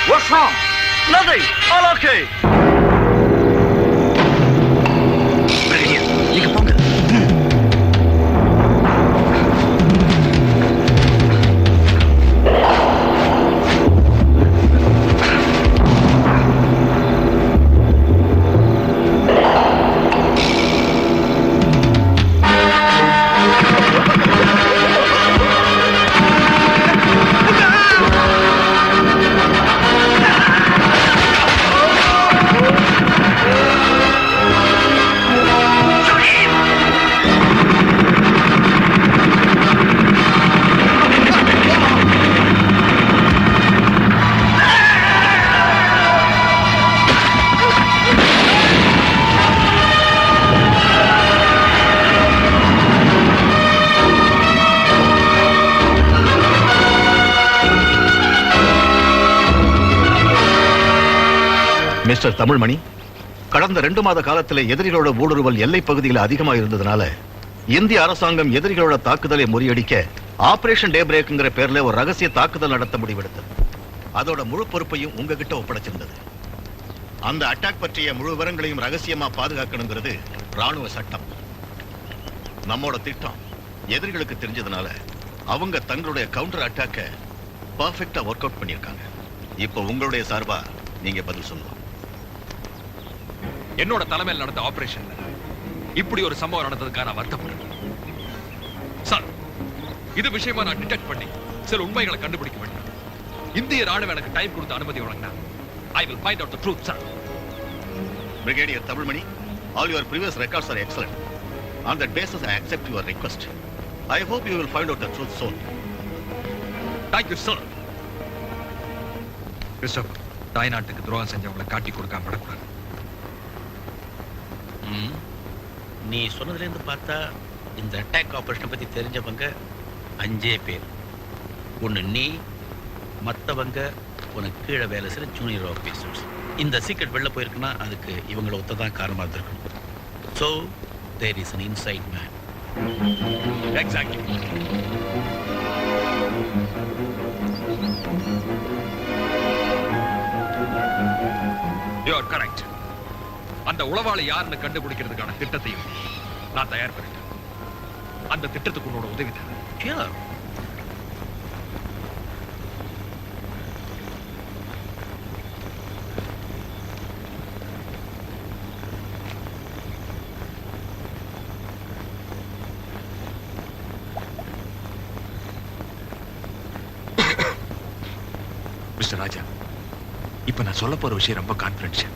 What's wrong? Nothing. All okay. நீங்க போங்க. Mister Tamilmani, கடந்த 2 மாத காலத்தில் எதிரிகளோட ஊடுருவல் எல்லை பகுதியில் அதிகமாக இருந்ததுனால இந்திய அரசாங்கம் எதிரிகளோட தாக்குதலை முறியடிக்க ஆபரேஷன் டே பிரேக்ங்கிற பேர்ல ஒரு ரகசிய தாக்குதல் நடத்த முடிவெடுத்தது. அதோட முழு பொறுப்பையும் உங்ககிட்ட ஒப்படைச்சிருந்தது. அந்த அட்டாக் பற்றிய முழு விவரங்களையும் ரகசியமா பாதுகாக்கணுங்கிறது ராணுவ சட்டம். நம்மோட திட்டம் எதிரிகளுக்கு தெரிஞ்சதுனால அவங்க தங்களுடைய கவுண்டர் அட்டாக்க பர்ஃபெக்ட்டா ஒர்க் அவுட் பண்ணிருக்காங்க. இப்போ உங்களுடைய சார்பா நீங்க பதில் சொல்லலாம். என்னோட தலைமையில் நடந்த ஆபரேஷன்ல இப்படி ஒரு சம்பவம் நடந்ததுக்காக நான் வருத்தப்படுறேன் சார். இது விஷயமா நான் டிடெக்ட் பண்ணி சில உண்மைகளை கண்டுபிடிக்க வேண்டும். இந்திய ராணுவம் எனக்கு டைம் கொடுத்த அனுமதி வழங்கினா I will find out the truth, sir. Brigadier Tamilmani, all your previous records are excellent. On that basis, I accept your request. I hope you will find out the truth soon. Thank you, sir. Christopher, தாய்நாட்டுக்கு துரோகம் செஞ்சவங்களை காட்டி கொடுக்காம விடக்கூடாது. நீ சொன்னதுலேருந்து பார்த்தா இந்த attack ஆபரேஷனை பற்றி தெரிஞ்சவங்க 5 பேர். ஒன்று நீ, மற்றவங்க உனக்கு கீழே வேலை செய்கிற ஜூனியர் ஆஃபீஸர்ஸ். இந்த சீக்ரெட் வெளில போயிருக்குன்னா அதுக்கு இவங்களை ஒத்ததான் காரணமாக இருந்திருக்கணும். So there is an insight man. Exactly. You are correct. அந்த உளவாளி யாருன்னு கண்டுபிடிக்கிறதுக்கான திட்டத்தையும் நான் தயார் பண்ணிட்டேன். அந்த திட்டத்துக்கு உன்னோட உதவி தேவை. Sure. மிஸ்டர் ராஜா, இப்ப நான் சொல்ல போற விஷயம் ரொம்ப கான்ஃபிடென்ஷியல்.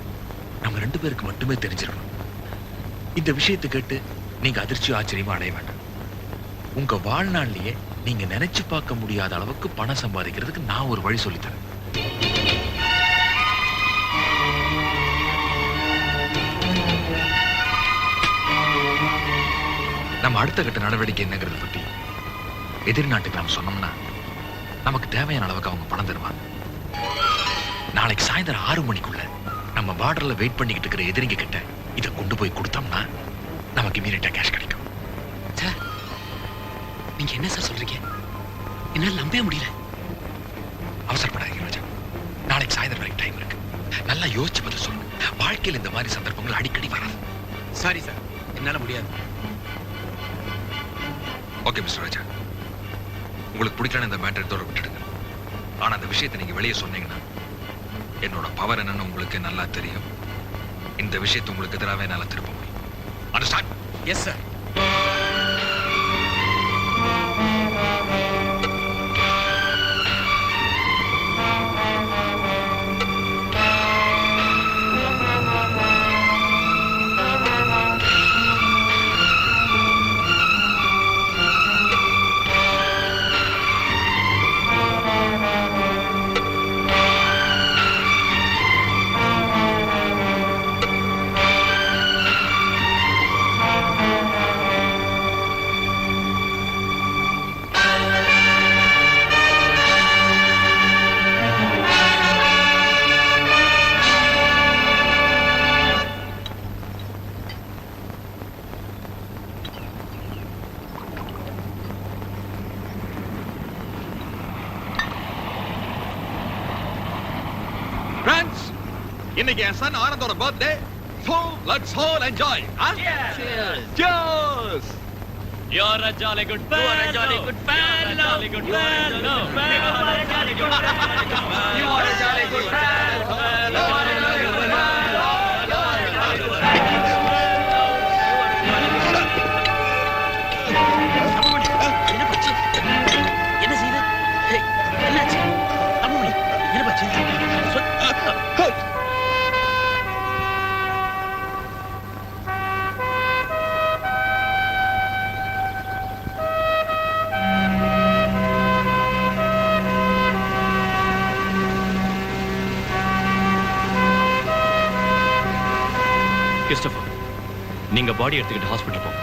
நம்ம 2 பேருக்கு மட்டுமே தெரிஞ்சிருக்கணும். இந்த விஷயத்தை கேட்டு நீங்க அதிர்ச்சியும் ஆச்சரியமா அடைய வேண்டாம். உங்க வாழ்நாள்லயே நீங்க நினைச்சு பார்க்க முடியாத அளவுக்கு பணம் சம்பாதிக்கிறதுக்கு நான் ஒரு வழி சொல்லித்தரேன். நம்ம அடுத்த கட்ட நடவடிக்கை என்னங்கிறத பத்தி எதிரி நாட்டுக்கு நாம் சொன்னோம்னா நமக்கு தேவையான அளவுக்கு அவங்க பணம் தருவாங்க. நாளைக்கு சாயந்தரம் 6 மணிக்குள்ள நம்ம பார்டர்ல வெயிட் பண்ணிக்கிட்டு இருக்கிற எதிரிங்க கிட்ட இதை கொண்டு போய் கொடுத்தோம்னா நமக்கு இமீடியட்டா கேஷ் கிடைக்கும். சார், நீங்க என்ன சார் சொல்றீங்க? என்னால நம்பவே முடியல. அவசரப்படாதீங்க ராஜா. நாளைக்கு சாயந்தரம் வரைக்கும் டைம் இருக்கு. நல்லா யோசிச்சு பதில் சொல்லுங்க. வாழ்க்கையில் இந்த மாதிரி சந்தர்ப்பங்கள் அடிக்கடி வராது. சாரி சார், என்னால முடியாது. ஓகே மிஸ்டர் ராஜா, உங்களுக்கு பிடிக்கலன்னு இந்த மேட்டர் தோற விட்டுடுங்க. ஆனா அந்த விஷயத்தை நீங்க வெளியே சொன்னீங்கன்னா என்னோட பவர் என்னன்னு உங்களுக்கு நல்லா தெரியும். இந்த விஷயத்தை உங்களுக்கு எதிராகவே என்னால திருப்ப முடியும். அண்டர்ஸ்டாண்ட்? Yes sir. இன்னைக்கு என் சன் ஆனந்தோட birthday. So let's all enjoy. Cheers. You're a jolly good fellow. You are a jolly good fellow. You are a jolly good fellow. You are a jolly good fellow. You are a jolly good fellow. You are a jolly good fellow. என்ன பச்சு? என்ன செய்யுது? ஏய், என்னாச்சு? தமிழ்மணி, என்ன பச்சு? சொல். Christopher, நீங்க பாடி எடுத்துக்கிட்டு hospital போங்க.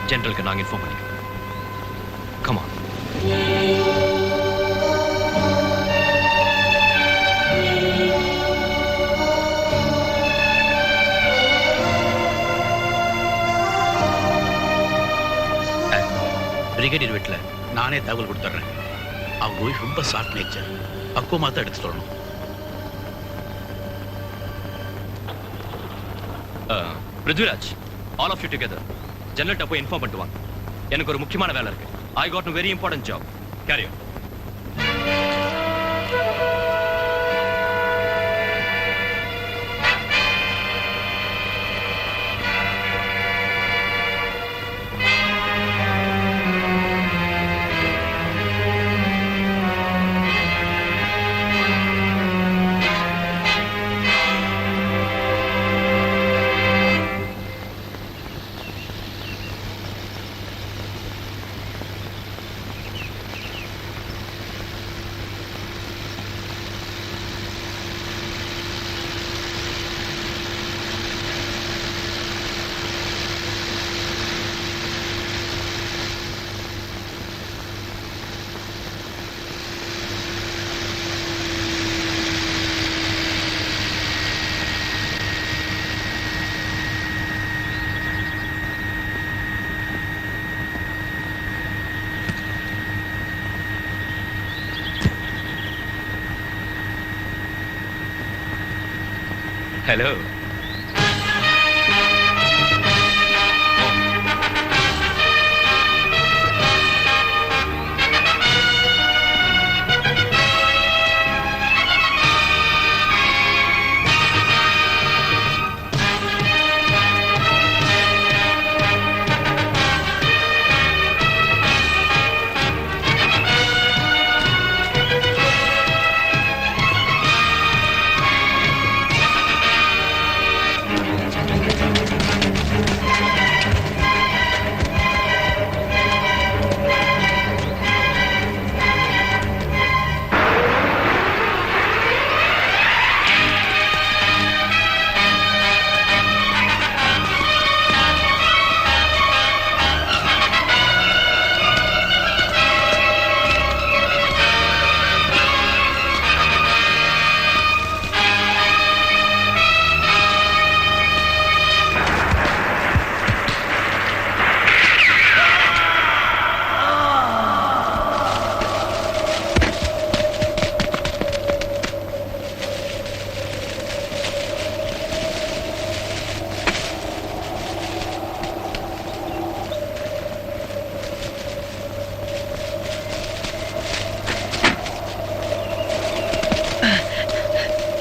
ஜெனரலுக்கு நாங்க இன்ஃபார்ம் பண்ணிக்கிறோம். Come on. பிரிகேடியர் வீட்டில் நானே தகவல் கொடுத்துட்றேன். அவங்க ஒய்ஃப் ரொம்ப சாஃப்ட் நேச்சர், பக்குவமாக தான் எடுத்து சொல்லணும். Prithviraj, all of you together. ஜெனரல்ட்ட போய் இன்ஃபார்ம் பண்ணிட்டு வாங்க. எனக்கு ஒரு முக்கியமான வேலை இருக்கு. I got a very important job. Carry on. Hello.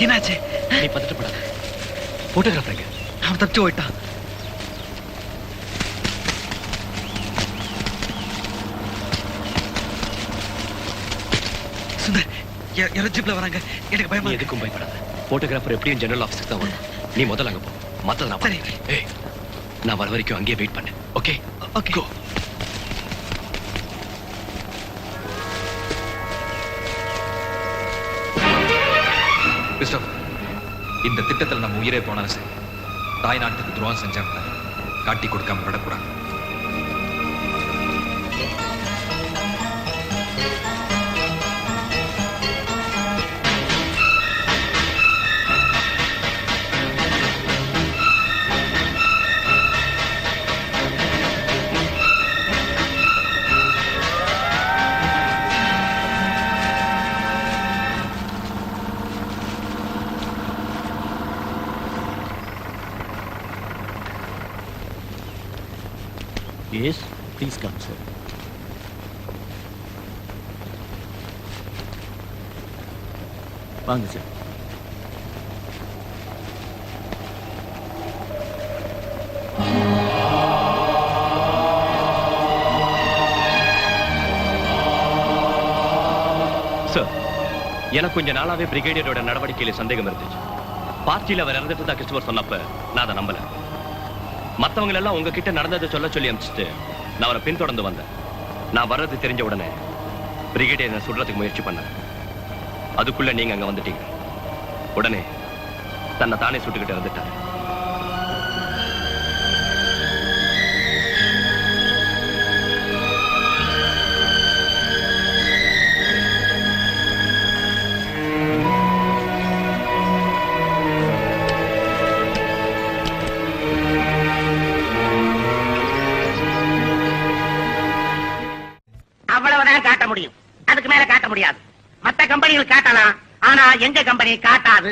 என்னாச்சு? நீ பதட்டப்படாத. போட்டோகிராஃபர் எங்க? அவன் தப்பிச்சு போயிட்டான். சுந்தர், யாரோ ஜீப்ல வராங்க. எனக்கு பயமா நீ இருக்கு. எதுக்கும் பயப்படாத. போட்டோகிராஃபர் எப்படியும் ஜெனரல் ஆஃபீஸுக்கு தான் வரும். நீ முதல்ல அங்க போ. மத்தத நான் சரி. பார்த்துக்கிறேன். ஏய், நான் வர வரைக்கும் அங்கேயே வெயிட் பண்ணு. ஓகே? ஓகே. கோ. கிறிஸ்டோபர், இந்த திட்டத்தில் நம்ம உயிரே போனாலும் சரி, தாய் நாட்டுக்கு துரோகம் செஞ்சவங்க காட்டி கொடுக்காம விடக்கூடாது. Yes please come sir. வாங்க சார். சார், எனக்கு கொஞ்ச நாளாவே பிரிகேடியரோட நடவடிக்கையில சந்தேகம் இருந்துச்சு. பார்ட்டியில் அவர் இறந்துட்டு தான் கிறிஸ்துவர் சொன்னப்ப நான் அதை நம்பல. மற்றவங்க எல்லாம் உங்ககிட்ட நடந்ததை சொல்ல சொல்லி அனுப்பிச்சிட்டு நான் அவரை பின்தொடர்ந்து வந்தேன். நான் வர்றது தெரிஞ்ச உடனே பிரிகேடியரை சுடுறதுக்கு முயற்சி பண்ணேன். அதுக்குள்ள நீங்க அங்க வந்துட்டீங்க. உடனே தன்னை தானே சுட்டுக்கிட்டு இறந்துட்டார். அவ்வளவுதான் காட்ட முடியும். அதுக்கு மேல காட்ட முடியாது. மத்த கம்பெனிகள் காட்டலாம், ஆனா எங்க கம்பெனி காட்டாது.